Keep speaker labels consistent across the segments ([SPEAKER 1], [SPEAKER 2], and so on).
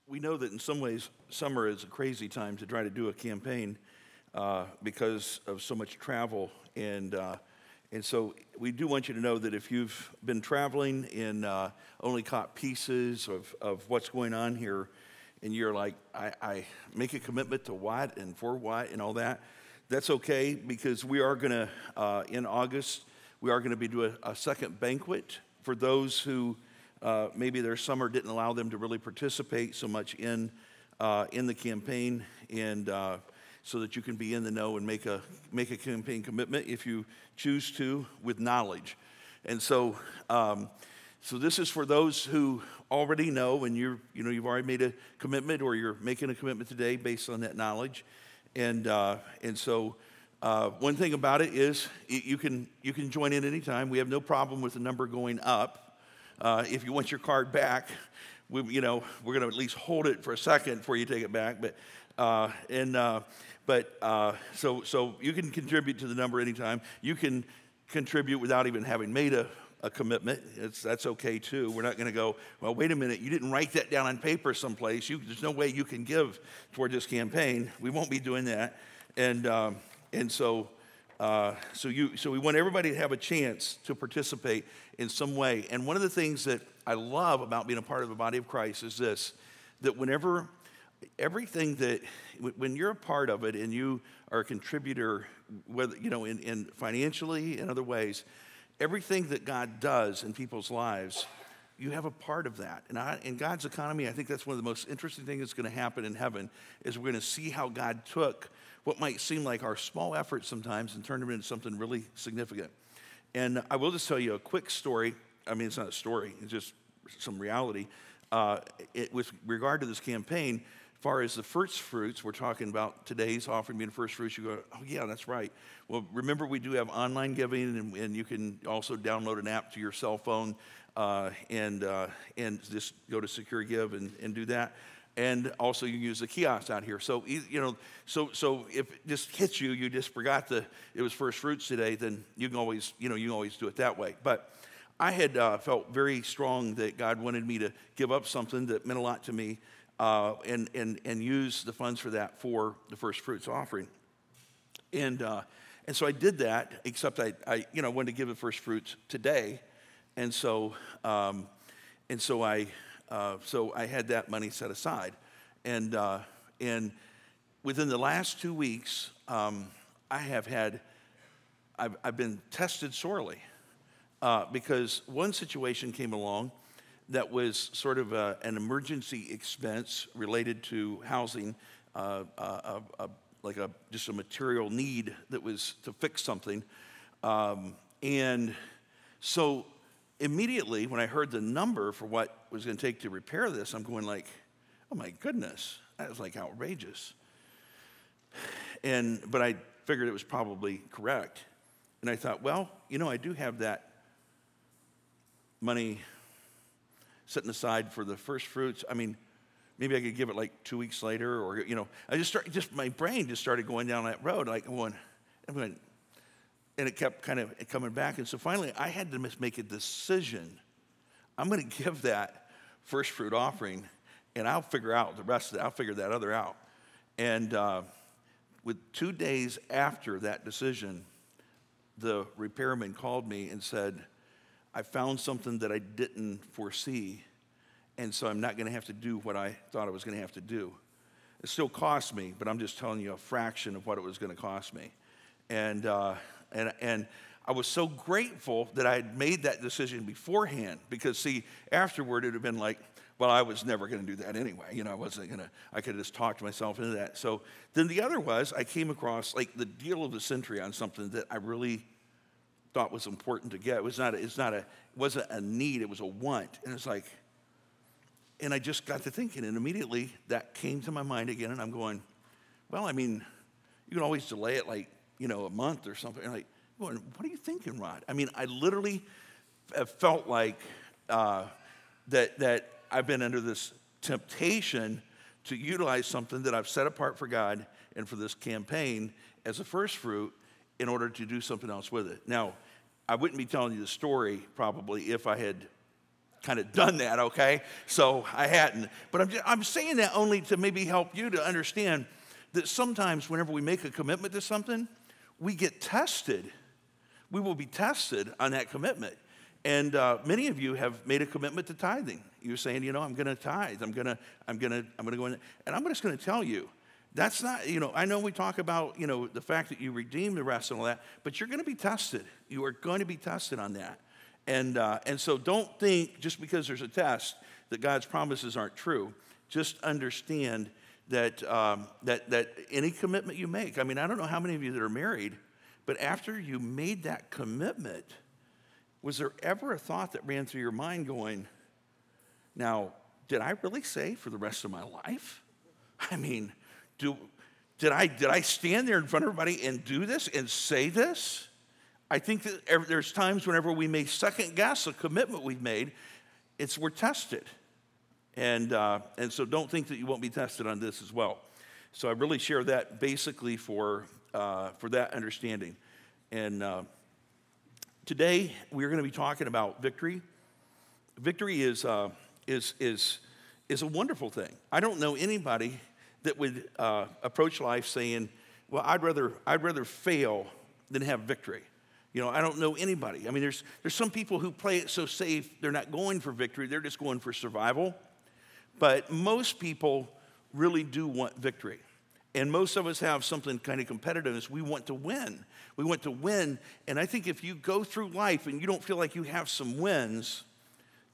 [SPEAKER 1] We know that in some ways, summer is a crazy time to try to do a campaign because of so much travel. And so we do want you to know that if you've been traveling and only caught pieces of what's going on here, and you're like, I make a commitment to what and for what and all that, that's okay, because we are going to, in August, we are going to be doing a second banquet for those who maybe their summer didn't allow them to really participate so much in the campaign, and so that you can be in the know and make a campaign commitment if you choose to, with knowledge. And so this is for those who already know, and you've already made a commitment, or you're making a commitment today based on that knowledge. And so one thing about it is you can join in anytime. We have no problem with the number going up. If you want your card back, we're going to at least hold it for a second before you take it back. So you can contribute to the number anytime. You can contribute without even having made a commitment. That's okay too. We're not going to go, well, wait a minute, you didn't write that down on paper someplace. There's no way you can give toward this campaign. We won't be doing that. So we want everybody to have a chance to participate in some way. And one of the things that I love about being a part of the body of Christ is this, that when you're a part of it and you are a contributor, whether in financially and other ways, everything that God does in people's lives, you have a part of that. And in God's economy, I think that's one of the most interesting things that's going to happen in heaven, is we're going to see how God took what might seem like our small efforts sometimes and turned them into something really significant. And I will just tell you a quick story. I mean, it's not a story, it's just some reality. With regard to this campaign, as far as the first fruits, we're talking about today's offering being first fruits. You go, oh yeah, that's right. Well, remember, we do have online giving, and you can also download an app to your cell phone and just go to Secure Give and do that. And also you use the kiosks out here. So so if it just hits you just forgot it was first fruits today, then you can always do it that way. But I had felt very strong that God wanted me to give up something that meant a lot to me, and use the funds for that for the first fruits offering. And so I did that, except I wanted to give the first fruits today, and so I had that money set aside, and within the last 2 weeks, I've been tested sorely, because one situation came along that was sort of an emergency expense related to housing, just a material need that was to fix something, and so immediately when I heard the number for what was going to take to repair this, I'm going like, oh my goodness, that was like outrageous. But I figured it was probably correct, and I thought, well, I do have that money setting aside for the first fruits. I mean, maybe I could give it like 2 weeks later, or my brain just started going down that road, like and it kept kind of coming back. And so finally, I had to make a decision. I'm going to give that first fruit offering, and I'll figure out the rest of it. I'll figure that other out. And with 2 days after that decision, the repairman called me and said, I found something that I didn't foresee, and so I'm not going to have to do what I thought I was going to have to do. It still cost me, but I'm just telling you a fraction of what it was going to cost me. And I was so grateful that I had made that decision beforehand, because, see, afterward it would have been like, well, I was never going to do that anyway. I could have just talked myself into that. So then the other was, I came across like the deal of the century on something that I really thought was important to get. It wasn't a need, it was a want. And it's like, and I just got to thinking, and immediately that came to my mind again, and I'm going, well, I mean, you can always delay it like, a month or something. And what are you thinking, Rod? I mean, I literally have felt like that I've been under this temptation to utilize something that I've set apart for God and for this campaign as a first fruit in order to do something else with it. Now, I wouldn't be telling you the story probably if I had kind of done that, okay? So I hadn't. But I'm saying that only to maybe help you to understand that sometimes whenever we make a commitment to something, we get tested. We will be tested on that commitment. And many of you have made a commitment to tithing. You're saying, I'm going to tithe. I'm going to go in. And I'm just going to tell you, that's not, I know we talk about, the fact that you redeem the rest and all that, but you're going to be tested. You are going to be tested on that. And so don't think just because there's a test that God's promises aren't true. Just understand that that any commitment you make, I don't know how many of you that are married, but after you made that commitment, was there ever a thought that ran through your mind going, now, did I really say for the rest of my life? Did I stand there in front of everybody and do this and say this? I think that there's times whenever we may second guess a commitment we've made, we're tested. And so don't think that you won't be tested on this as well. So I really share that basically for that understanding. And today we're going to be talking about victory. Victory is a wonderful thing. I don't know anybody that would approach life saying, well, I'd rather fail than have victory. I don't know anybody. There's some people who play it so safe, they're not going for victory, they're just going for survival. But most people really do want victory. And most of us have something kind of competitiveness. We want to win. We want to win. And I think if you go through life and you don't feel like you have some wins,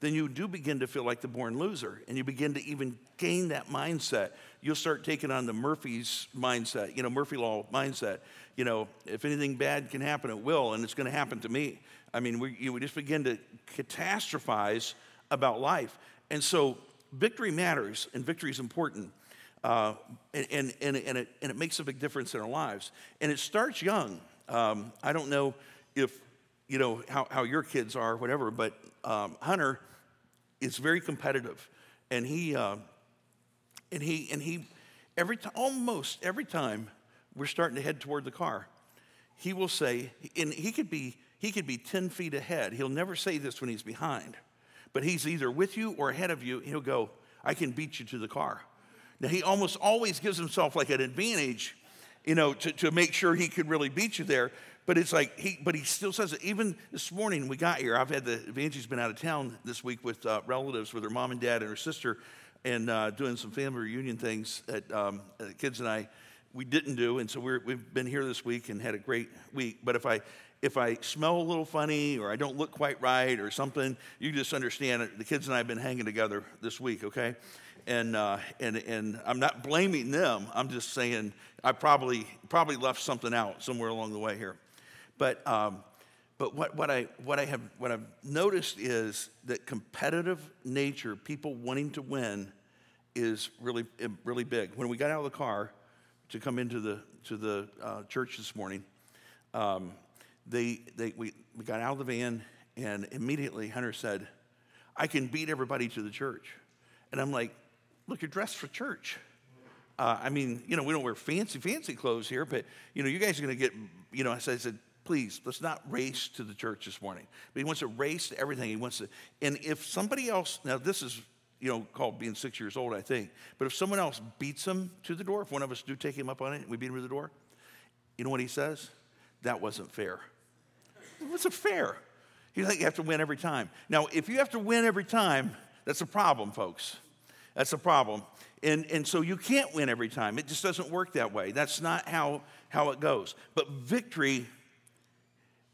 [SPEAKER 1] then you do begin to feel like the born loser. And you begin to even gain that mindset. You'll start taking on the Murphy's mindset, Murphy Law mindset. If anything bad can happen, it will, and it's going to happen to me. We just begin to catastrophize about life. And so victory matters, and victory is important. And it makes a big difference in our lives. And it starts young. I don't know if, how your kids are, whatever, but Hunter is very competitive. And he almost every time we're starting to head toward the car, he will say, and he could be 10 feet ahead. He'll never say this when he's behind, but he's either with you or ahead of you. He'll go, I can beat you to the car. Now, he almost always gives himself like an advantage, to make sure he could really beat you there. But it's like, he still says it. Even this morning we got here, Evangie's been out of town this week with relatives, with her mom and dad and her sister, and doing some family reunion things that the kids and I, we didn't do. And so we've been here this week and had a great week. But if I smell a little funny or I don't look quite right or something, you just understand it. The kids and I have been hanging together this week, okay? And I'm not blaming them. I'm just saying I probably left something out somewhere along the way here. But what I've noticed is that competitive nature, people wanting to win, is really really big. When we got out of the car to come into the church this morning, we got out of the van, and immediately Hunter said, "I can beat everybody to the church." And I'm like, "Look, you're dressed for church. We don't wear fancy clothes here, but you guys are going to get." So I said, "Please, let's not race to the church this morning." But he wants to race to everything. He wants to, and if somebody else, now this is called being 6 years old, I think. But if someone else beats him to the door, if one of us do take him up on it, and we beat him to the door, you know what he says? That wasn't fair. It wasn't fair. You think you have to win every time. Now, if you have to win every time, that's a problem, folks. That's a problem. And so you can't win every time. It just doesn't work that way. That's not how it goes. But victory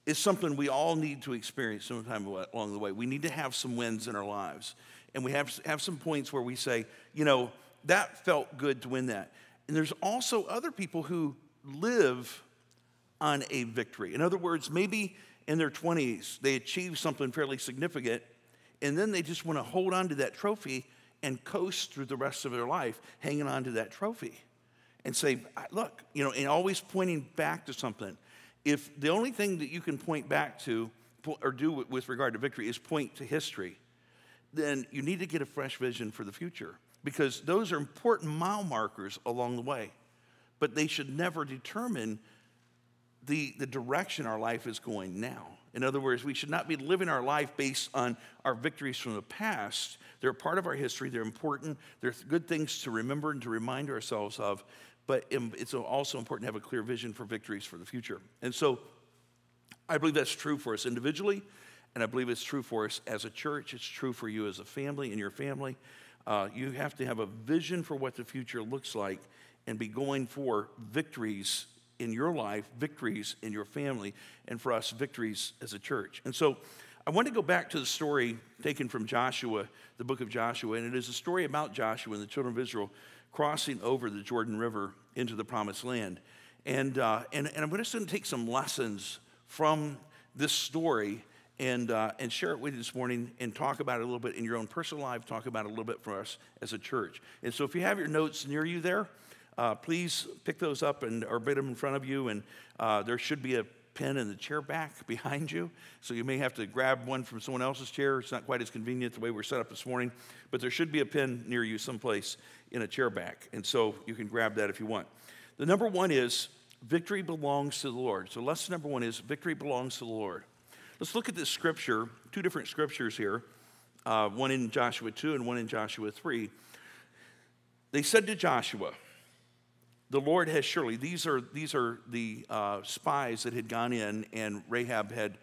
[SPEAKER 1] is something we all need to experience sometime along the way. We need to have some wins in our lives. And we have some points where we say, that felt good to win that. And there's also other people who live on a victory. In other words, maybe in their 20s, they achieve something fairly significant, and then they just want to hold on to that trophy and coast through the rest of their life, hanging on to that trophy. And say, look, and always pointing back to something. If the only thing that you can point back to or do with regard to victory is point to history, then you need to get a fresh vision for the future, because those are important mile markers along the way. But they should never determine the direction our life is going now. In other words, we should not be living our life based on our victories from the past. They're a part of our history. They're important. They're good things to remember and to remind ourselves of. But it's also important to have a clear vision for victories for the future. And so I believe that's true for us individually, and I believe it's true for us as a church. It's true for you as a family and your family. You have to have a vision for what the future looks like and be going for victories in your life, victories in your family, and for us, victories as a church. And so I want to go back to the story taken from Joshua, the book of Joshua, and it is a story about Joshua and the children of Israel crossing over the Jordan River into the promised land. And I'm just going to take some lessons from this story and share it with you this morning and talk about it a little bit in your own personal life, talk about it a little bit for us as a church. And so if you have your notes near you there, please pick those up or put them in front of you, and there should be a pen in the chair back behind you, so you may have to grab one from someone else's chair. It's not quite as convenient the way we're set up this morning, but there should be a pen near you someplace in a chair back, and so you can grab that if you want. The number one is victory belongs to the Lord. So lesson number one is victory belongs to the Lord. Let's look at this scripture, two different scriptures here, one in Joshua 2 and one in Joshua 3. They said to Joshua, the Lord has surely, these are the spies that had gone in, and Rahab had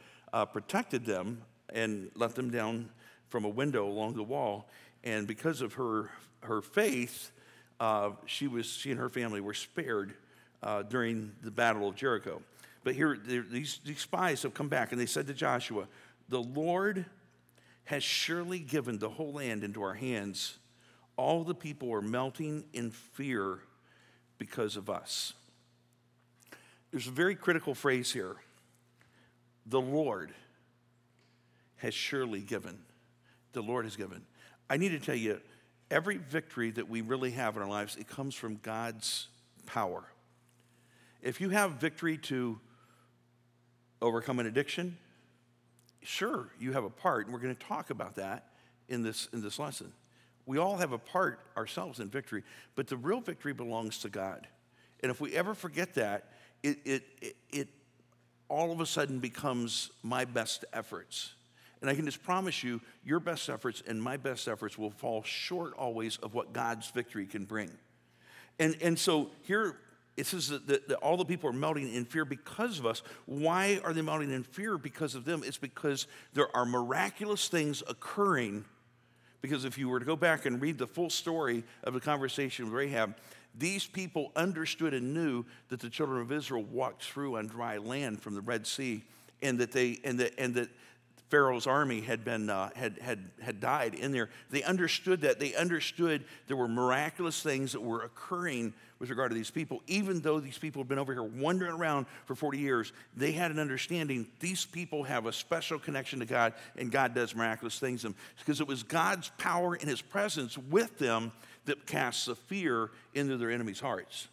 [SPEAKER 1] protected them and let them down from a window along the wall. And because of her faith, she and her family were spared during the battle of Jericho. But here, these spies have come back, and they said to Joshua, the Lord has surely given the whole land into our hands. All the people are melting in fear because of us. There's a very critical phrase here. The Lord has surely given. The Lord has given. I need to tell you, every victory that we really have in our lives, it comes from God's power. If you have victory to overcome an addiction, sure, you have a part, and we're going to talk about that in this lesson. We all have a part ourselves in victory, but the real victory belongs to God. And if we ever forget that, it all of a sudden becomes my best efforts. And I can just promise you, your best efforts and my best efforts will fall short always of what God's victory can bring. And so here it says that all the people are melting in fear because of us. Why are they melting in fear because of them? It's because there are miraculous things occurring. Because if you were to go back and read the full story of the conversation with Rahab, these people understood and knew that the children of Israel walked through on dry land from the Red Sea, and that Pharaoh's army had died in there. They understood that. They understood there were miraculous things that were occurring with regard to these people. Even though these people had been over here wandering around for 40 years, they had an understanding these people have a special connection to God, and God does miraculous things to them. Because it was God's power and his presence with them that casts the fear into their enemies' hearts.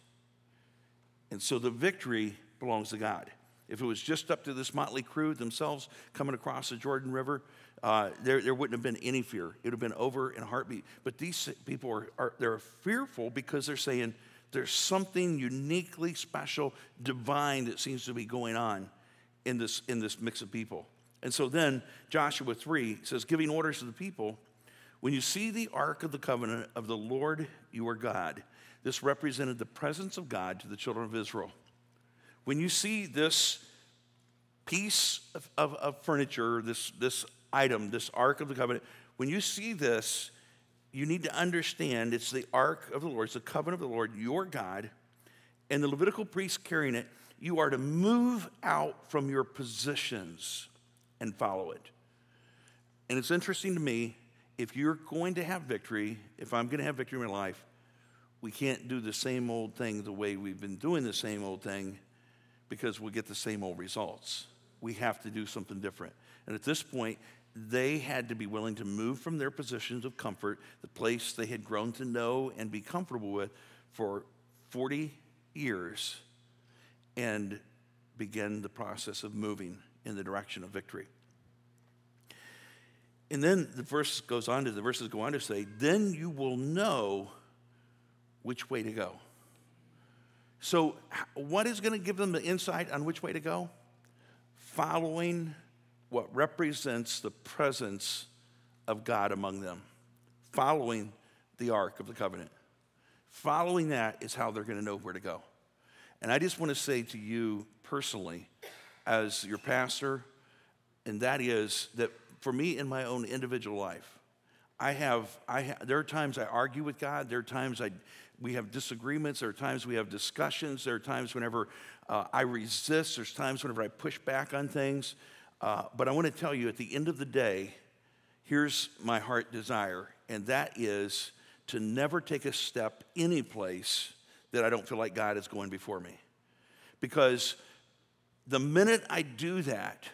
[SPEAKER 1] And so the victory belongs to God. If it was just up to this motley crew themselves coming across the Jordan River, there wouldn't have been any fear. It would have been over in a heartbeat. But these people they're fearful because they're saying there's something uniquely special, divine that seems to be going on in this mix of people. And so then Joshua 3 says, giving orders to the people, when you see the ark of the covenant of the Lord your God, this represented the presence of God to the children of Israel. When you see this piece of furniture, this item, this Ark of the Covenant, when you see this, you need to understand it's the Ark of the Lord, it's the covenant of the Lord, your God, and the Levitical priests carrying it. You are to move out from your positions and follow it. And it's interesting to me, if you're going to have victory, if I'm going to have victory in my life, we can't do the same old thing the way we've been doing the same old thing, because we'll get the same old results. We have to do something different. And at this point, they had to be willing to move from their positions of comfort, the place they had grown to know and be comfortable with for 40 years, and begin the process of moving in the direction of victory. And then the verses go on to say, then you will know which way to go. So what is going to give them the insight on which way to go? Following what represents the presence of God among them, following the Ark of the Covenant. Following that is how they're going to know where to go. And I just want to say to you personally, as your pastor, and that is that for me in my own individual life, there are times I argue with God. There are times we have disagreements. There are times we have discussions. There are times whenever I resist. There's times whenever I push back on things. But I want to tell you, at the end of the day, here's my heart desire, and that is to never take a step any place that I don't feel like God is going before me. Because the minute I do that,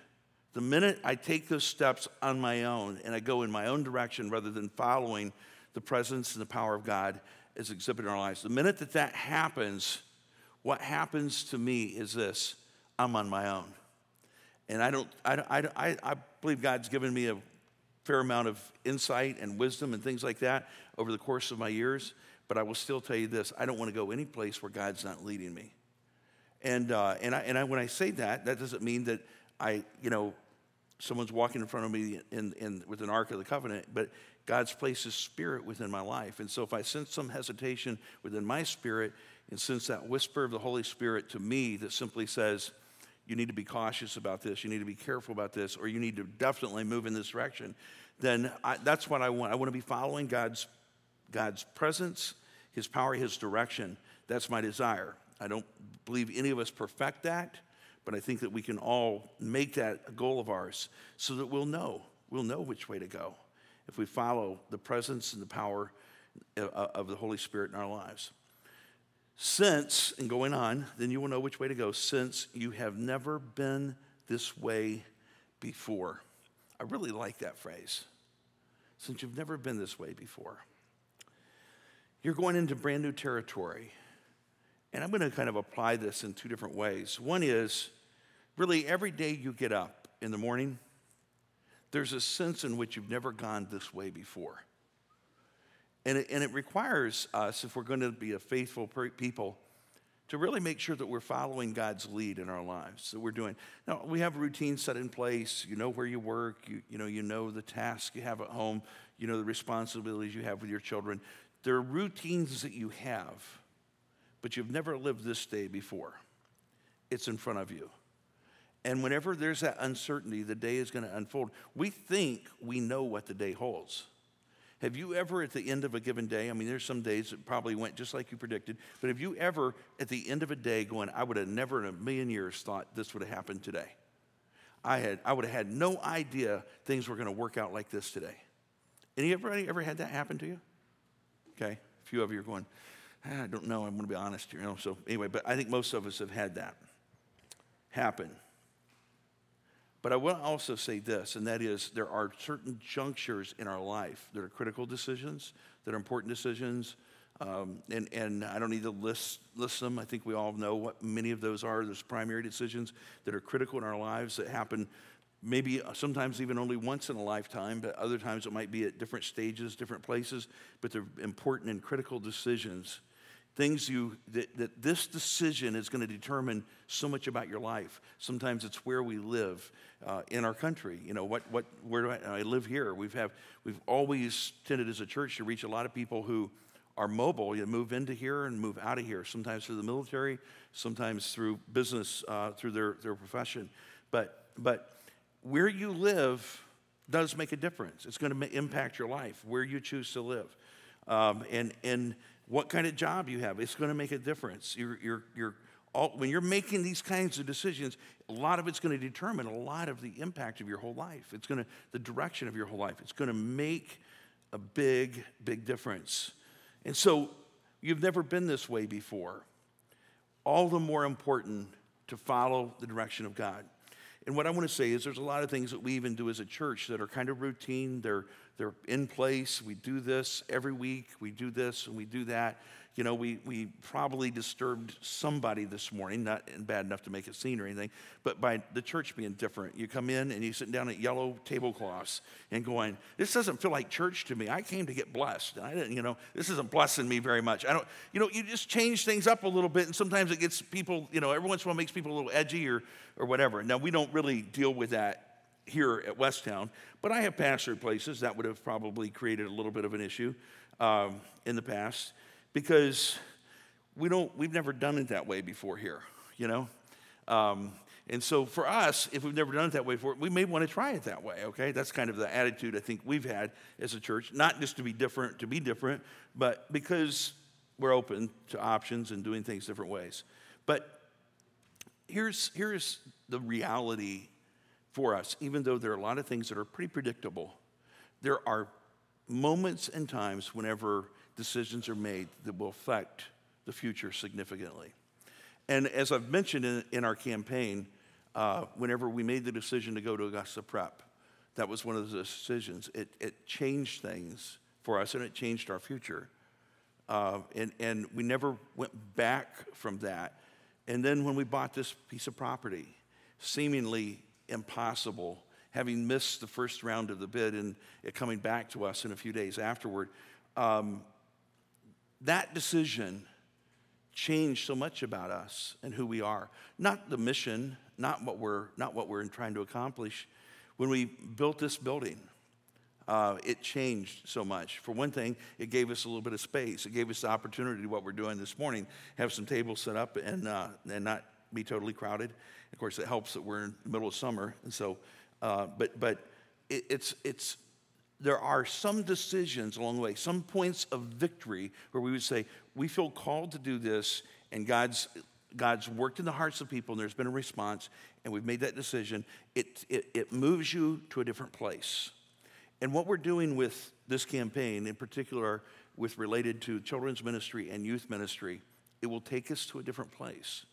[SPEAKER 1] the minute I take those steps on my own and I go in my own direction rather than following the presence and the power of God as exhibited in our lives, the minute that happens, what happens to me is this: I'm on my own. And I believe God's given me a fair amount of insight and wisdom and things like that over the course of my years, but I will still tell you this: I don't want to go any place where God's not leading me. And when I say that doesn't mean that someone's walking in front of me with an Ark of the Covenant, but God's placed His Spirit within my life. And so if I sense some hesitation within my spirit and sense that whisper of the Holy Spirit to me that simply says, you need to be cautious about this, you need to be careful about this, or you need to definitely move in this direction, then that's what I want. I want to be following God's presence, His power, His direction. That's my desire. I don't believe any of us perfect that, but I think that we can all make that a goal of ours so that we'll know which way to go if we follow the presence and the power of the Holy Spirit in our lives. Since, and going on, then you will know which way to go, since you have never been this way before. I really like that phrase. Since you've never been this way before. You're going into brand new territory. And I'm going to kind of apply this in two different ways. One is, really every day you get up in the morning, there's a sense in which you've never gone this way before. And it requires us, if we're going to be a faithful people, to really make sure that we're following God's lead in our lives, that we're doing. Now, we have routines set in place. You know where you work. You know the tasks you have at home. You know the responsibilities you have with your children. There are routines that you have, but you've never lived this day before. It's in front of you. And whenever there's that uncertainty, the day is going to unfold. We think we know what the day holds. Have you ever, at the end of a given day, I mean, there's some days that probably went just like you predicted, but have you ever, at the end of a day, going, I would have never in a million years thought this would have happened today? I would have had no idea things were going to work out like this today. Anybody ever had that happen to you? Okay, a few of you are going, I don't know, I'm going to be honest here. So anyway, but I think most of us have had that happen. But I will also say this, and that is there are certain junctures in our life that are critical decisions, that are important decisions, and I don't need to list them. I think we all know what many of those are. There's primary decisions that are critical in our lives that happen maybe sometimes even only once in a lifetime, but other times it might be at different stages, different places, but they're important and critical decisions. Things that this decision is going to determine so much about your life. Sometimes it's where we live in our country. You know, where do I live here? We've always tended as a church to reach a lot of people who are mobile. You move into here and move out of here. Sometimes through the military, sometimes through business, through their profession. But where you live does make a difference. It's going to impact your life, where you choose to live, and what kind of job you have. It's going to make a difference. When you're making these kinds of decisions, a lot of it's going to determine a lot of the impact of your whole life. The direction of your whole life. It's going to make a big, big difference. And so you've never been this way before. All the more important to follow the direction of God. And what I want to say is there's a lot of things that we even do as a church that are kind of routine. They're in place. We do this every week. We do this and we do that. You know, we probably disturbed somebody this morning, not bad enough to make a scene or anything, but by the church being different. You come in and you sit down at yellow tablecloths and going, this doesn't feel like church to me. I came to get blessed. I didn't, this isn't blessing me very much. You just change things up a little bit, and sometimes it gets people, every once in a while makes people a little edgy or whatever. Now, we don't really deal with that here at Westtown, but I have pastored places that would have probably created a little bit of an issue in the past because we've never done it that way before here, you know? And so for us, if we've never done it that way before, we may want to try it that way, okay? That's kind of the attitude I think we've had as a church, not just to be different, but because we're open to options and doing things different ways. But here's the reality for us. Even though there are a lot of things that are pretty predictable, there are moments and times whenever decisions are made that will affect the future significantly. And as I've mentioned in our campaign, whenever we made the decision to go to Augusta Prep, that was one of the decisions. It changed things for us, and it changed our future. And we never went back from that. And then when we bought this piece of property, seemingly impossible, having missed the first round of the bid and it coming back to us in a few days afterward, that decision changed so much about us and who we are. Not the mission, not what we're trying to accomplish. When we built this building, it changed so much. For one thing, it gave us a little bit of space. It gave us the opportunity to what we're doing this morning, have some tables set up and not be totally crowded. Of course, it helps that we're in the middle of summer, and so. There are some decisions along the way, some points of victory where we would say we feel called to do this, and God's worked in the hearts of people, and there's been a response, and we've made that decision. It moves you to a different place. And what we're doing with this campaign, in particular with related to children's ministry and youth ministry, it will take us to a different place.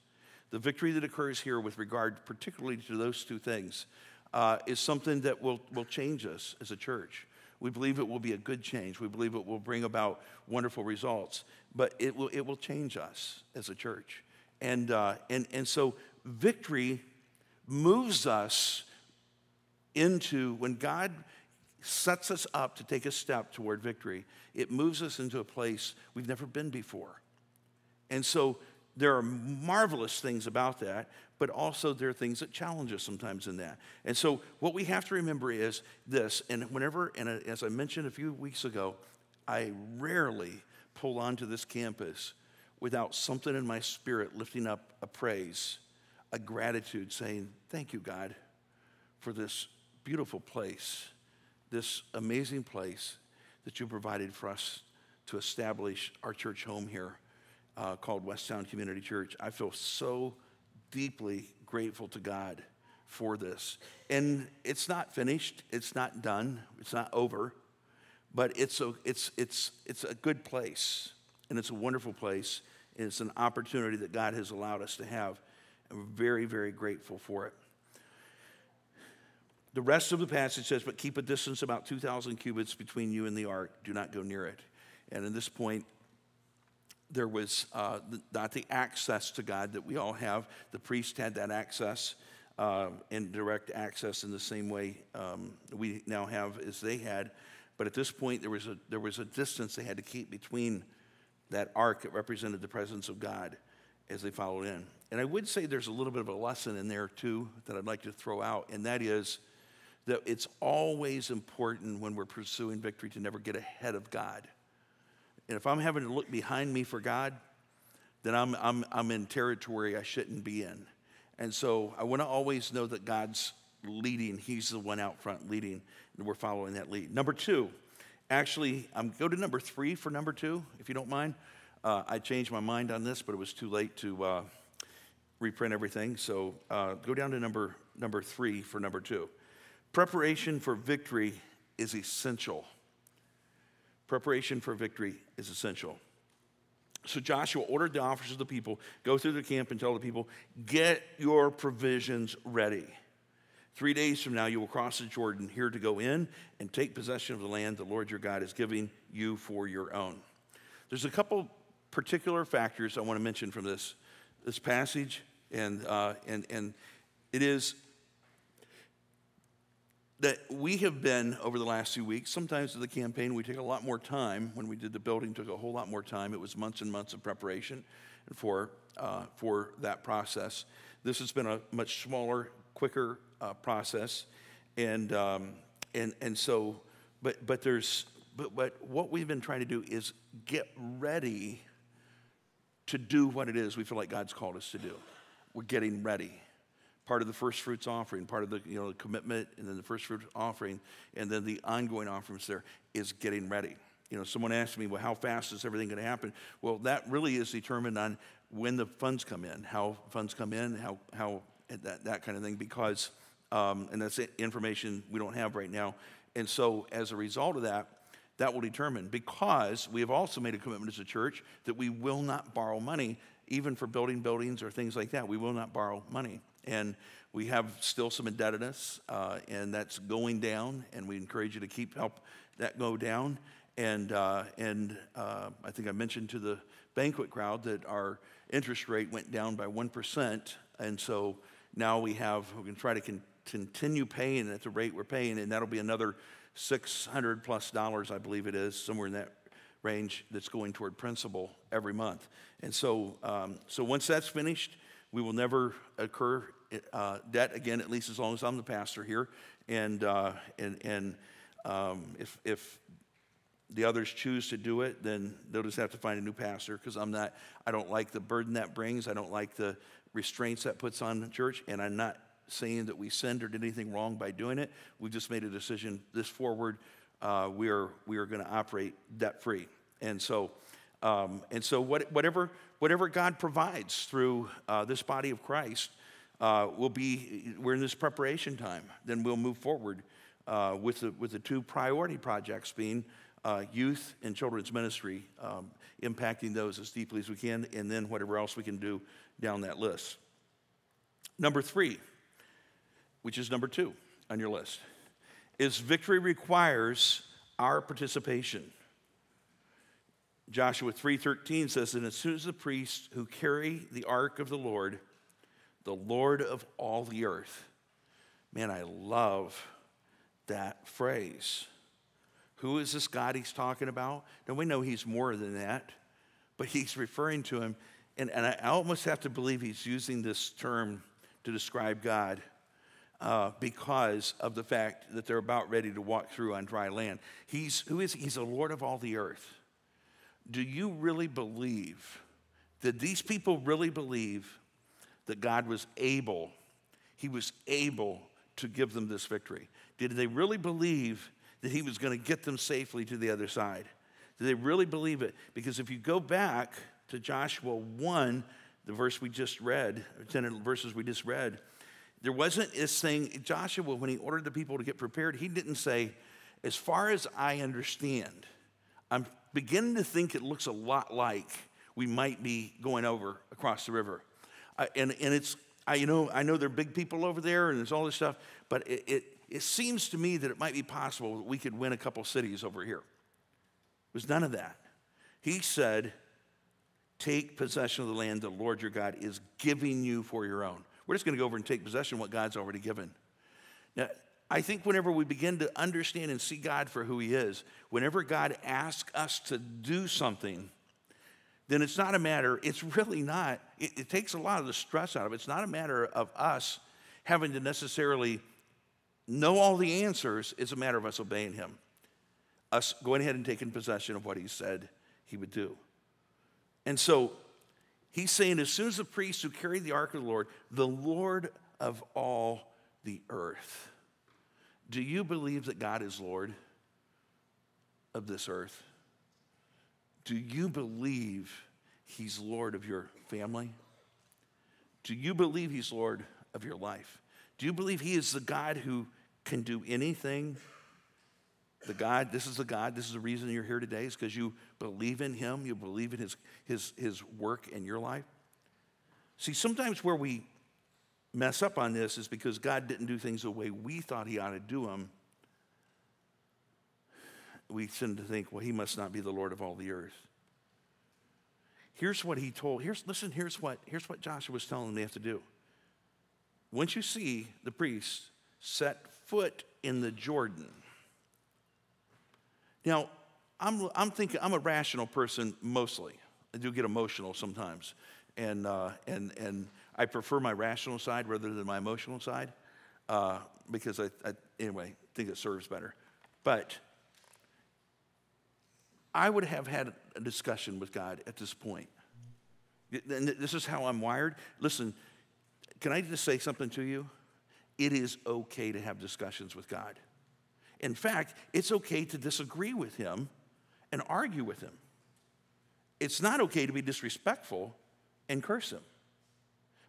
[SPEAKER 1] The victory that occurs here with regard particularly to those two things is something that will change us as a church. We believe it will be a good change. We believe it will bring about wonderful results, but it will change us as a church. And so victory moves us into, when God sets us up to take a step toward victory, it moves us into a place we've never been before. And so there are marvelous things about that, but also there are things that challenge us sometimes in that. And so what we have to remember is this, and as I mentioned a few weeks ago, I rarely pull onto this campus without something in my spirit lifting up a praise, a gratitude, saying, thank you, God, for this beautiful place, this amazing place that you provided for us to establish our church home here called Westtown Community Church. I feel so deeply grateful to God for this. And it's not finished, it's not done, it's not over, but it's a good place, and it's a wonderful place, and it's an opportunity that God has allowed us to have. I'm very, very grateful for it. The rest of the passage says, but keep a distance about 2,000 cubits between you and the ark. Do not go near it. And at this point, there was not the access to God that we all have. The priest had that access and direct access in the same way we now have as they had. But at this point, there was a distance they had to keep between that ark that represented the presence of God as they followed in. And I would say there's a little bit of a lesson in there, too, that I'd like to throw out, and that is that it's always important when we're pursuing victory to never get ahead of God. And if I'm having to look behind me for God, then I'm in territory I shouldn't be in. And so I want to always know that God's leading. He's the one out front leading, and we're following that lead. Number two, actually, go to number 3 for number 2, if you don't mind. I changed my mind on this, but it was too late to reprint everything. So go down to number 3 for number 2. Preparation for victory is essential. Preparation for victory is essential. So Joshua ordered the officers of the people, go through the camp and tell the people, get your provisions ready. 3 days from now, you will cross the Jordan here to go in and take possession of the land the Lord your God is giving you for your own. There's a couple particular factors I want to mention from this passage, and it is that we have been, over the last few weeks, sometimes with the campaign, we take a lot more time. When we did the building, took a whole lot more time. It was months and months of preparation for that process. This has been a much smaller, quicker process. And so, but what we've been trying to do is get ready to do what it is we feel like God's called us to do. We're getting ready. Part of the first fruits offering, part of the the commitment, and then the first fruits offering, and then the ongoing offerings there is getting ready. Someone asked me, well, how fast is everything going to happen? Well, that really is determined on when the funds come in, how funds come in, how that kind of thing, because, and that's information we don't have right now. And so as a result of that, that will determine, because we have also made a commitment as a church that we will not borrow money, even for building buildings or things like that. We will not borrow money. And we have still some indebtedness, and that's going down, and we encourage you to help that go down. And I think I mentioned to the banquet crowd that our interest rate went down by 1%, and so now we can try to continue paying at the rate we're paying, and that'll be another $600+ I believe it is, somewhere in that range, that's going toward principal every month. And so once that's finished, we will never incur debt again, at least as long as I'm the pastor here. And if the others choose to do it, then they'll just have to find a new pastor, because I don't like the burden that brings. I don't like the restraints that puts on the church, and I'm not saying that we sinned or did anything wrong by doing it. We just made a decision this forward. We are going to operate debt-free. And so whatever God provides through this body of Christ we're in this preparation time. Then we'll move forward with the two priority projects being youth and children's ministry, impacting those as deeply as we can, and then whatever else we can do down that list. Number 3, which is number 2 on your list, is victory requires our participation. Joshua 3:13 says, and as soon as the priests who carry the ark of the Lord of all the earth. Man, I love that phrase. Who is this God he's talking about? Now, we know he's more than that, but he's referring to him, and I almost have to believe he's using this term to describe God because of the fact that they're about ready to walk through on dry land. He's the Lord of all the earth. Do you really believe, did these people really believe that God was able, he was able to give them this victory? Did they really believe that he was going to get them safely to the other side? Did they really believe it? Because if you go back to Joshua 1, the verse we just read, 10 verses we just read, there wasn't this thing, Joshua, when he ordered the people to get prepared, he didn't say, as far as I understand, I'm beginning to think it looks a lot like we might be going over across the river. I know they're big people over there and there's all this stuff, but it seems to me that it might be possible that we could win a couple cities over here. It was none of that. He said, take possession of the land the Lord your God is giving you for your own. We're just going to go over and take possession of what God's already given. Now, I think whenever we begin to understand and see God for who he is, whenever God asks us to do something, then it's not a matter, it's really not, it takes a lot of the stress out of it. It's not a matter of us having to necessarily know all the answers. It's a matter of us obeying him, us going ahead and taking possession of what he said he would do. And so he's saying, as soon as the priests who carry the ark of the Lord of all the earth. Do you believe that God is Lord of this earth? Do you believe he's Lord of your family? Do you believe he's Lord of your life? Do you believe he is the God who can do anything? This is the reason you're here today, is because you believe in him, you believe in his work in your life. See, sometimes where we mess up on this is because God didn't do things the way we thought he ought to do them. We tend to think, well, he must not be the Lord of all the earth. Here's what he told, here's what Joshua was telling them they have to do. Once you see the priests set foot in the Jordan. Now, I'm thinking, I'm a rational person mostly. I do get emotional sometimes. And I prefer my rational side rather than my emotional side. because anyway, think it serves better. But I would have had a discussion with God at this point. And this is how I'm wired. Listen, can I just say something to you? It is okay to have discussions with God. In fact, it's okay to disagree with him and argue with him. It's not okay to be disrespectful and curse him.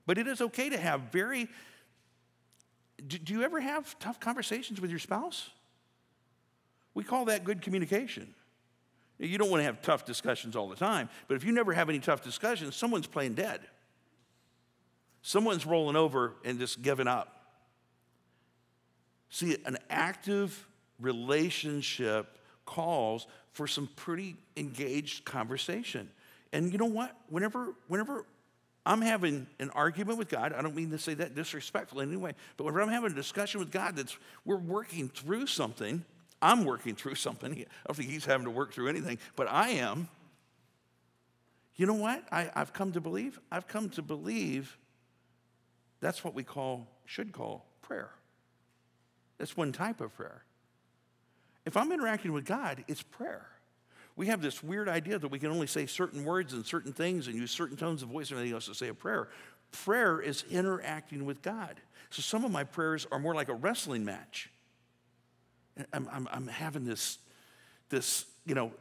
[SPEAKER 1] But it is okay to have do you ever have tough conversations with your spouse? We call that good communication. You don't want to have tough discussions all the time, but if you never have any tough discussions, someone's playing dead. Someone's rolling over and just giving up. See, an active relationship calls for some pretty engaged conversation. And you know what? Whenever I'm having an argument with God, I don't mean to say that disrespectfully in any way, but whenever I'm having a discussion with God we're working through something, I'm working through something. I don't think he's having to work through anything, but I am. You know what? I've come to believe that's what we should call prayer. That's one type of prayer. If I'm interacting with God, it's prayer. We have this weird idea that we can only say certain words and certain things and use certain tones of voice and everything else to say a prayer. Prayer is interacting with God. So some of my prayers are more like a wrestling match. I'm having this,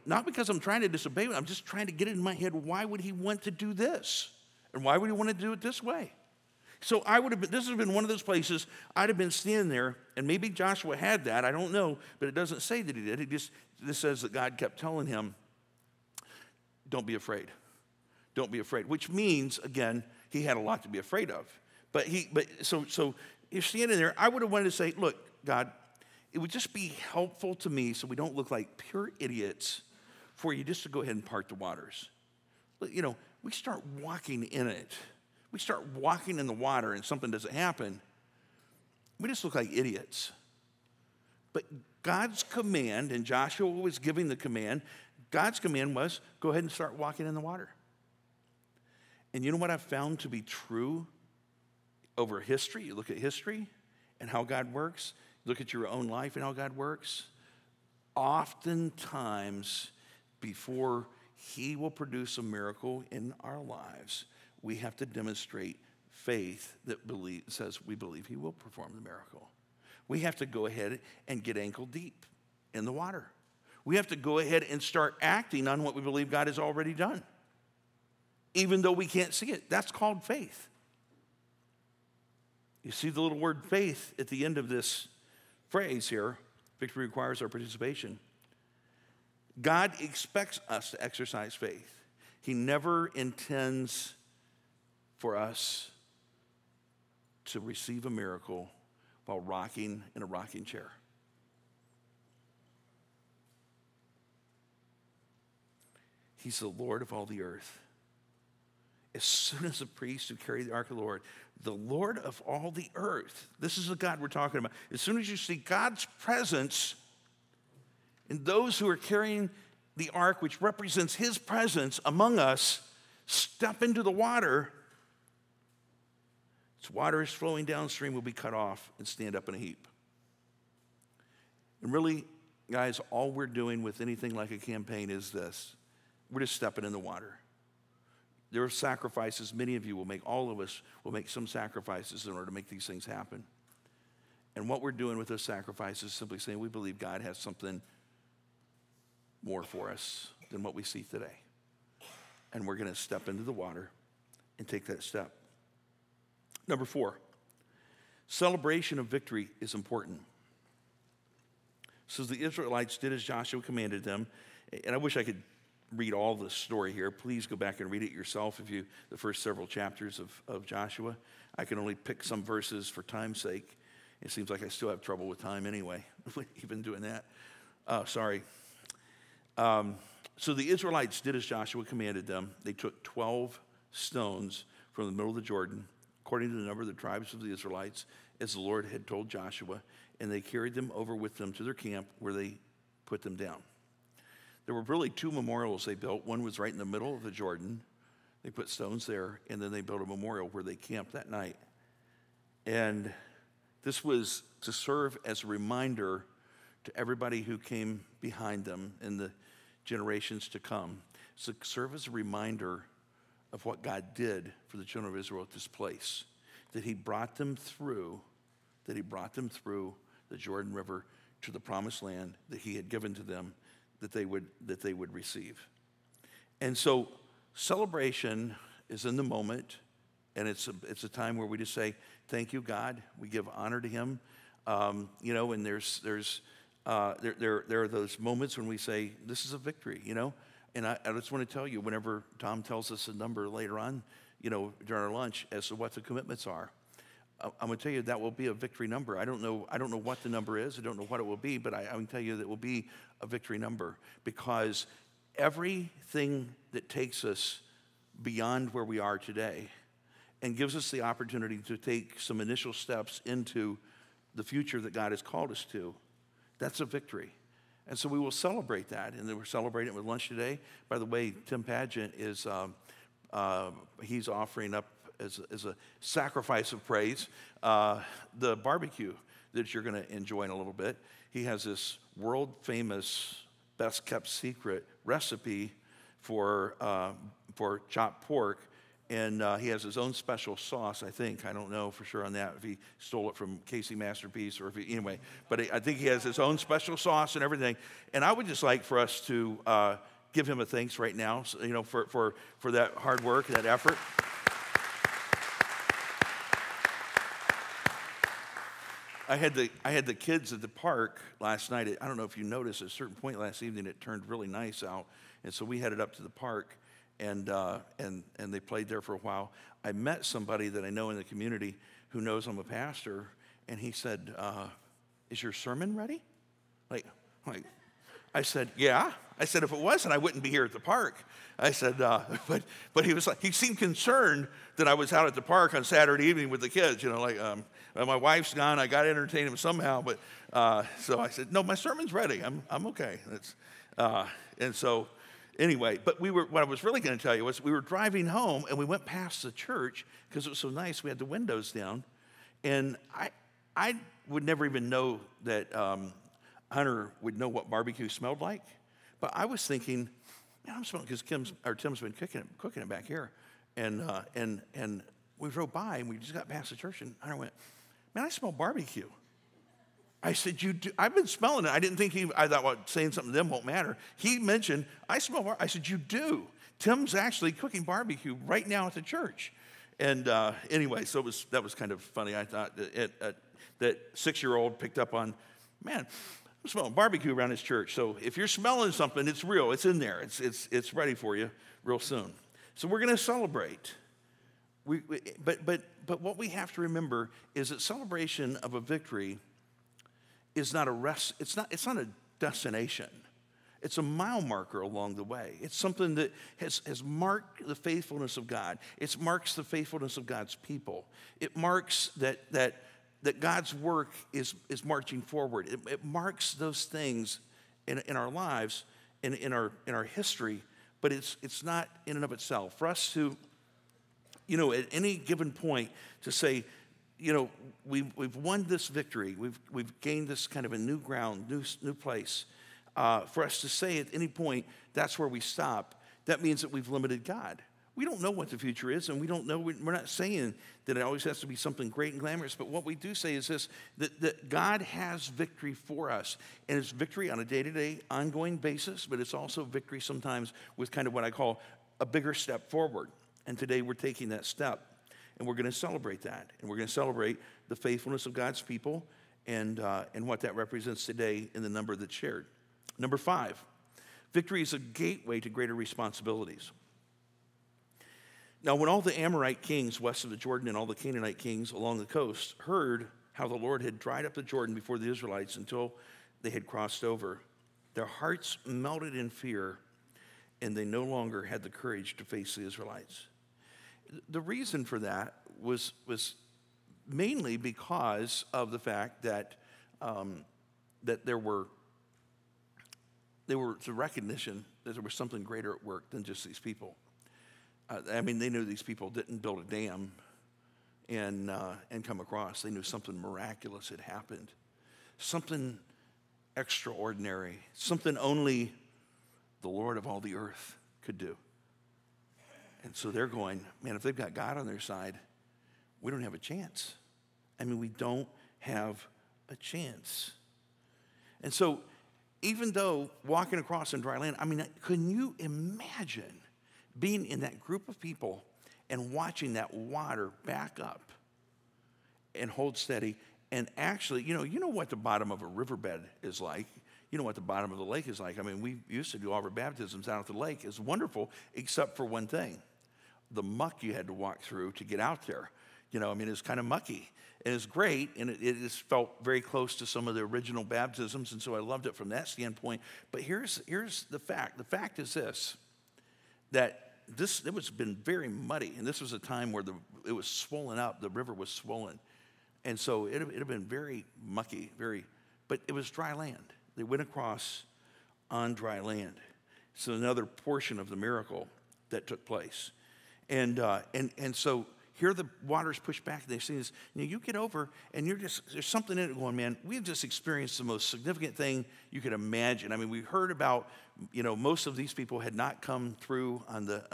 [SPEAKER 1] not because I'm trying to disobey him, I'm just trying to get it in my head, why would he want to do this? And why would he want to do it this way? So this has been one of those places, I'd have been standing there, and maybe Joshua had that, I don't know, but it doesn't say that he did. This says that God kept telling him, don't be afraid. Don't be afraid, which means, again, he had a lot to be afraid of. So you're standing there, I would have wanted to say, look, God, it would just be helpful to me so we don't look like pure idiots for you just to go ahead and part the waters. We start walking in it. We start walking in the water and something doesn't happen. We just look like idiots. But God's command, and Joshua was giving the command, God's command was, go ahead and start walking in the water. And you know what I've found to be true over history? You look at history and how God works. Look at your own life and how God works. Oftentimes, before he will produce a miracle in our lives, we have to demonstrate faith that says we believe he will perform the miracle. We have to go ahead and get ankle deep in the water. We have to go ahead and start acting on what we believe God has already done, even though we can't see it. That's called faith. You see the little word faith at the end of this phrase here, victory requires our participation. God expects us to exercise faith. He never intends for us to receive a miracle while rocking in a rocking chair. He's the Lord of all the earth. As soon as the priests who carry the ark of the Lord of all the earth, this is the God we're talking about. As soon as you see God's presence in those who are carrying the ark, which represents his presence among us, step into the water, its water is flowing downstream, will be cut off and stand up in a heap. And really, guys, all we're doing with anything like a campaign is this. We're just stepping in the water. There are sacrifices many of you will make, all of us will make some sacrifices in order to make these things happen. And what we're doing with those sacrifices is simply saying we believe God has something more for us than what we see today. And we're going to step into the water and take that step. Number 4, celebration of victory is important. So the Israelites did as Joshua commanded them, and I wish I could read all the story here. Please go back and read it yourself the first several chapters of Joshua. I can only pick some verses for time's sake. It seems like I still have trouble with time anyway, even doing that. Sorry. So the Israelites did as Joshua commanded them. They took 12 stones from the middle of the Jordan, according to the number of the tribes of the Israelites, as the Lord had told Joshua, and they carried them over with them to their camp where they put them down. There were really 2 memorials they built. One was right in the middle of the Jordan. They put stones there, and then they built a memorial where they camped that night. And This was to serve as a reminder to everybody who came behind them in the generations to come. So serve as a reminder of what God did for the children of Israel at this place, that he brought them through the Jordan River to the promised land that he had given to them, that they would receive. And so celebration is in the moment, and it's a time where we just say, thank you, God. We give honor to him. And there are those moments when we say, this is a victory, And I just want to tell you, whenever Tom tells us a number later on, during our lunch, as to what the commitments are, I'm going to tell you that will be a victory number. I don't know what the number is. I don't know what it will be, but I can tell you that it will be a victory number, because everything that takes us beyond where we are today and gives us the opportunity to take some initial steps into the future that God has called us to, that's a victory. And so we will celebrate that, and we're celebrating it with lunch today. By the way, Tim Pageant is he's offering up as a sacrifice of praise the barbecue that you're going to enjoy in a little bit. He has this world-famous, best-kept secret recipe for chopped pork, and he has his own special sauce, I think. I don't know for sure on that, if he stole it from Casey Masterpiece or anyway. But I think he has his own special sauce and everything. And I would just like for us to give him a thanks right now, for that hard work, that effort. I had the kids at the park last night. I don't know if you noticed, at a certain point last evening, it turned really nice out, and so we headed up to the park, and they played there for a while. I met somebody that I know in the community who knows I'm a pastor, and he said, "Is your sermon ready?" Like I said, "Yeah." I said, "If it wasn't, I wouldn't be here at the park." I said, but he was like, he seemed concerned that I was out at the park on Saturday evening with the kids, my wife's gone, I got to entertain him somehow, but so I said, "No, my sermon's ready. I'm okay." And so anyway, but what I was really going to tell you was, we were driving home and we went past the church because it was so nice. We had the windows down, and I would never even know that Hunter would know what barbecue smelled like, but I was thinking, man, I'm smelling, because Tim's been cooking it back here, and we drove by and we just got past the church, and Hunter went, "Man, I smell barbecue." I said, "You do?" I've been smelling it. I didn't think I thought, well, saying something to them won't matter. He mentioned, "I smell barbecue." I said, "You do? Tim's actually cooking barbecue right now at the church." And anyway, so that was kind of funny. I thought that 6-year-old picked up on, man, I'm smelling barbecue around his church. So if you're smelling something, it's real. It's in there. It's ready for you real soon. So we're going to celebrate. But what we have to remember is that celebration of a victory is not a rest. It's not a destination. It's a mile marker along the way. It's something that has marked the faithfulness of God. It marks the faithfulness of God's people. It marks that God's work is marching forward. It marks those things in our lives, in our history, but it's not in and of itself. For us to, at any given point, to say, we've won this victory, we've gained this kind of a new ground, new place. For us to say at any point, that's where we stop, that means that we've limited God. We don't know what the future is, and we don't know. We're not saying that it always has to be something great and glamorous, but what we do say is this, that God has victory for us, and it's victory on a day-to-day, ongoing basis, but it's also victory sometimes with kind of what I call a bigger step forward. And today we're taking that step, and we're going to celebrate that, and we're going to celebrate the faithfulness of God's people and what that represents today in the number that's shared. Number 5, victory is a gateway to greater responsibilities. Now, when all the Amorite kings west of the Jordan and all the Canaanite kings along the coast heard how the Lord had dried up the Jordan before the Israelites until they had crossed over, their hearts melted in fear, and they no longer had the courage to face the Israelites. The reason for that was mainly because of the fact that there was a recognition that there was something greater at work than just these people. They knew these people didn't build a dam and come across. They knew something miraculous had happened, something extraordinary, something only the Lord of all the earth could do. And so they're going, man, if they've got God on their side, we don't have a chance. I mean, we don't have a chance. And so even though walking across in dry land, I mean, can you imagine being in that group of people and watching that water back up and hold steady? And actually, you know what the bottom of a riverbed is like. You know what the bottom of the lake is like. I mean, we used to do all of our baptisms out at the lake. It's wonderful, except for one thing. The muck you had to walk through to get out there. You know, I mean, it's kind of mucky. And it's great, and it just felt very close to some of the original baptisms, and so I loved it from that standpoint. But here's the fact. The fact is this, that it was been very muddy, and this was a time where it was swollen up. The river was swollen. And so it had been very mucky, but it was dry land. They went across on dry land. So another portion of the miracle that took place. And so here the water's pushed back, and they see this, you get over, and there's something in it going, man, we've just experienced the most significant thing you could imagine. I mean, we heard about, most of these people had not come through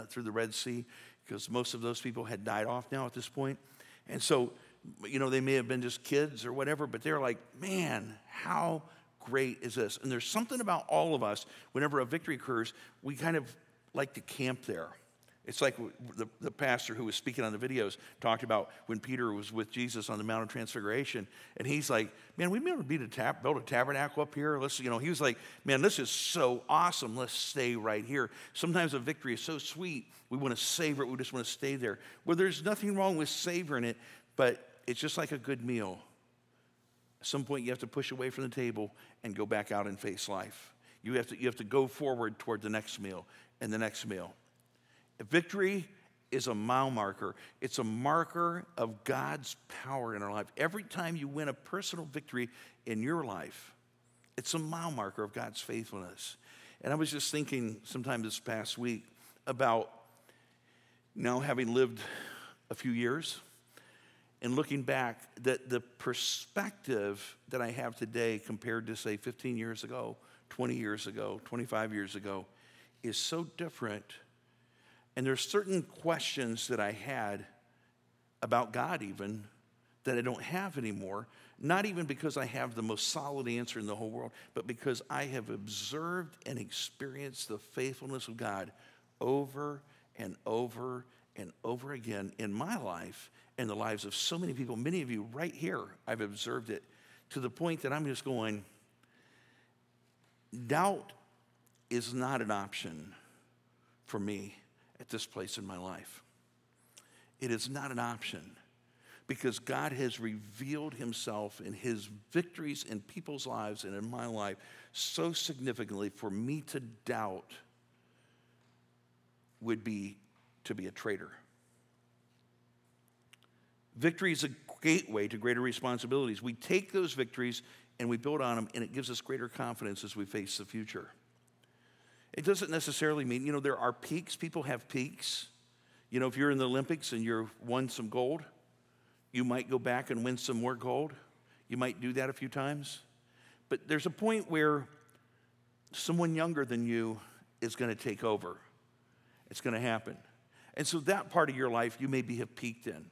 [SPEAKER 1] through the Red Sea, because most of those people had died off now at this point. And so, they may have been just kids or whatever, but they're like, man, how great is this? And there's something about all of us, whenever a victory occurs, we kind of like to camp there. It's like the pastor who was speaking on the videos talked about when Peter was with Jesus on the Mount of Transfiguration, and he's like, man, we may be able to build a tabernacle up here. He was like, man, this is so awesome. Let's stay right here. Sometimes a victory is so sweet, we want to savor it. We just want to stay there. Well, there's nothing wrong with savoring it, but it's just like a good meal. At some point, you have to push away from the table and go back out and face life. You have to go forward toward the next meal and the next meal. A victory is a mile marker. It's a marker of God's power in our life. Every time you win a personal victory in your life, it's a mile marker of God's faithfulness. And I was just thinking sometime this past week about now having lived a few years and looking back, that the perspective that I have today compared to, say, 15 years ago, 20 years ago, 25 years ago, is so different. And there's certain questions that I had about God even that I don't have anymore, not even because I have the most solid answer in the whole world, but because I have observed and experienced the faithfulness of God over and over and over again in my life and the lives of so many people, many of you right here. I've observed it to the point that I'm just going, doubt is not an option for me at this place in my life. It is not an option, because God has revealed himself in his victories in people's lives and in my life so significantly. For me to doubt would be to be a traitor. Victory is a gateway to greater responsibilities. We take those victories and we build on them, and it gives us greater confidence as we face the future. It doesn't necessarily mean, there are peaks. People have peaks. If you're in the Olympics and you've won some gold, you might go back and win some more gold. You might do that a few times. But there's a point where someone younger than you is going to take over. It's going to happen. And so that part of your life you maybe have peaked in.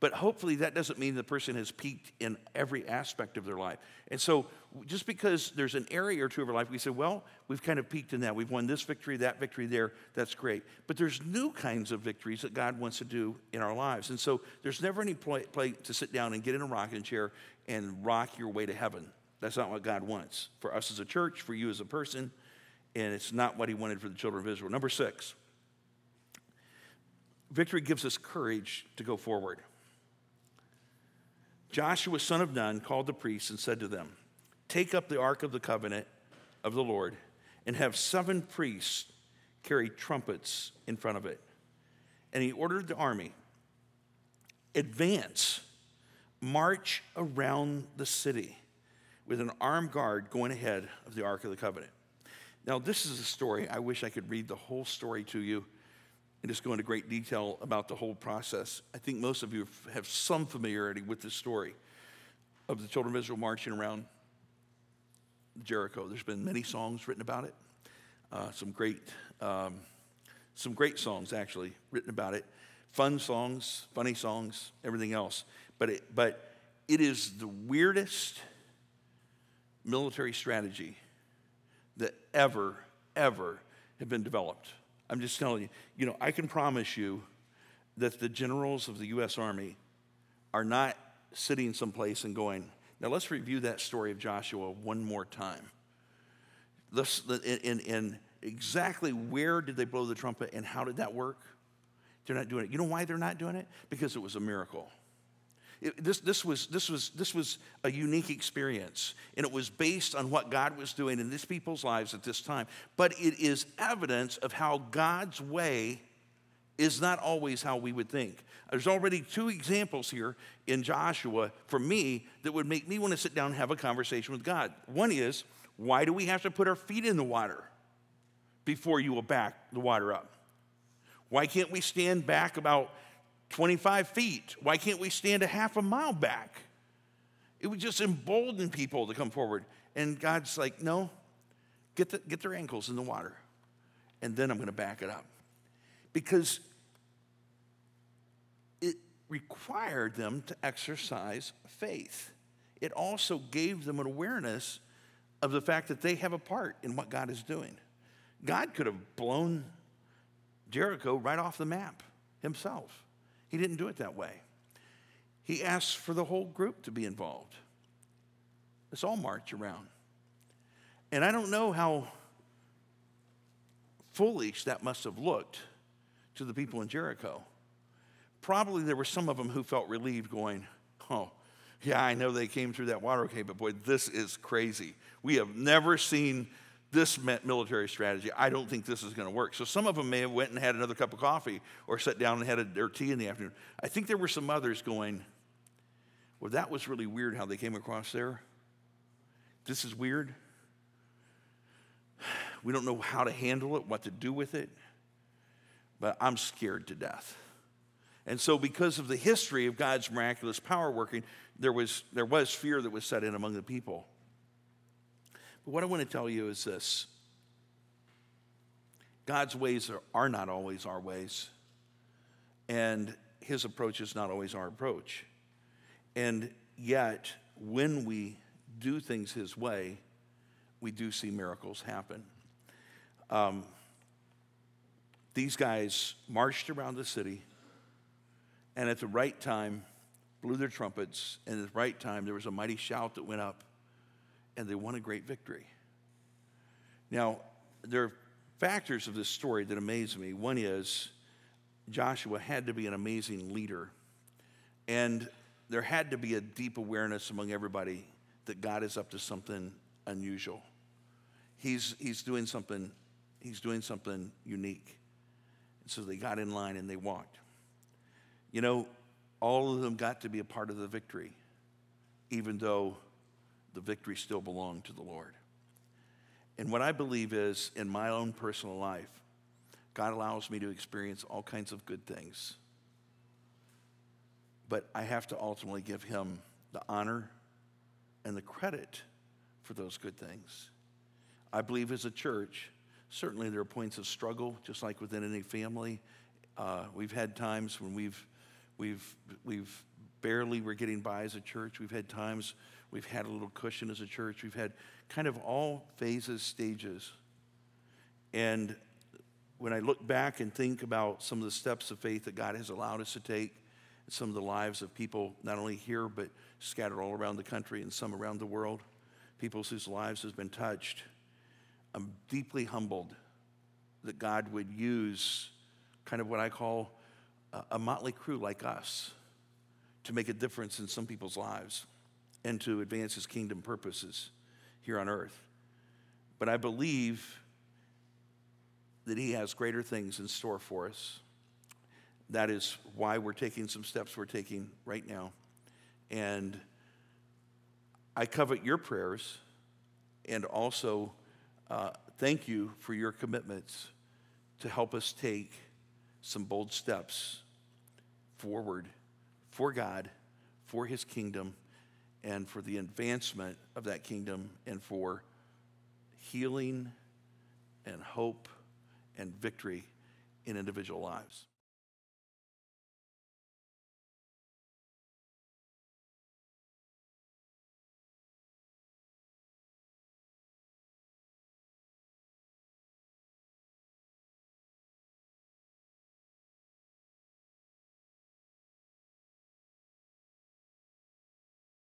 [SPEAKER 1] But hopefully that doesn't mean the person has peaked in every aspect of their life. And so just because there's an area or two of our life, we say, well, we've kind of peaked in that. We've won this victory, that victory there. That's great. But there's new kinds of victories that God wants to do in our lives. And so there's never any place to sit down and get in a rocking chair and rock your way to heaven. That's not what God wants for us as a church, for you as a person, and it's not what he wanted for the children of Israel. Number 6, victory gives us courage to go forward. Joshua, son of Nun, called the priests and said to them, take up the ark of the covenant of the Lord and have 7 priests carry trumpets in front of it. And he ordered the army, advance, march around the city with an armed guard going ahead of the ark of the covenant. Now, this is a story. I wish I could read the whole story to you. and just go into great detail about the whole process. I think most of you have some familiarity with the story of the children of Israel marching around Jericho. There's been many songs written about it, some great songs actually written about it, fun songs, funny songs, everything else. But it is the weirdest military strategy that ever have been developed. I'm just telling you, I can promise you that the generals of the U.S. Army are not sitting someplace and going, now let's review that story of Joshua one more time. In exactly where did they blow the trumpet and how did that work? They're not doing it. You know why they're not doing it? Because it was a miracle. This was a unique experience, and it was based on what God was doing in these people's lives at this time. But it is evidence of how God's way is not always how we would think. There's already two examples here in Joshua for me that would make me want to sit down and have a conversation with God. One is, why do we have to put our feet in the water before you will back the water up? Why can't we stand back about 25 feet? Why can't we stand a half a mile back? It would just embolden people to come forward. And God's like, no, get their ankles in the water, and then I'm going to back it up. Because it required them to exercise faith. It also gave them an awareness of the fact that they have a part in what God is doing. God could have blown Jericho right off the map himself. He didn't do it that way. He asked for the whole group to be involved. Let's all march around. And I don't know how foolish that must have looked to the people in Jericho. Probably there were some of them who felt relieved going, oh, yeah, I know they came through that water okay, but boy, this is crazy. We have never seen this military strategy. I don't think this is going to work. So some of them may have went and had another cup of coffee or sat down and had their tea in the afternoon. I think there were some others going, well, that was really weird how they came across there. This is weird. We don't know how to handle it, what to do with it, but I'm scared to death. And so because of the history of God's miraculous power working, there was fear that was set in among the people. But what I want to tell you is this. God's ways are not always our ways, and his approach is not always our approach. And yet, when we do things his way, we do see miracles happen. These guys marched around the city, and at the right time, blew their trumpets, and at the right time, there was a mighty shout that went up, and they won a great victory. Now, there are factors of this story that amaze me. One is Joshua had to be an amazing leader, and there had to be a deep awareness among everybody that God is up to something unusual. He's doing something unique. And so they got in line and they walked. You know, all of them got to be a part of the victory, even though the victory still belonged to the Lord. And what I believe is, in my own personal life, God allows me to experience all kinds of good things. But I have to ultimately give him the honor and the credit for those good things. I believe as a church, certainly there are points of struggle, just like within any family. We've had times when we've barely were getting by as a church. We've had times we've had a little cushion as a church. We've had kind of all phases, stages. And when I look back and think about some of the steps of faith that God has allowed us to take, some of the lives of people, not only here, but scattered all around the country and some around the world, people whose lives has been touched, I'm deeply humbled that God would use kind of what I call a motley crew like us to make a difference in some people's lives and to advance his kingdom purposes here on earth. But I believe that he has greater things in store for us. That is why we're taking some steps we're taking right now. And I covet your prayers and also thank you for your commitments to help us take some bold steps forward for God, for his kingdom, and for the advancement of that kingdom, and for healing and hope and victory in individual lives.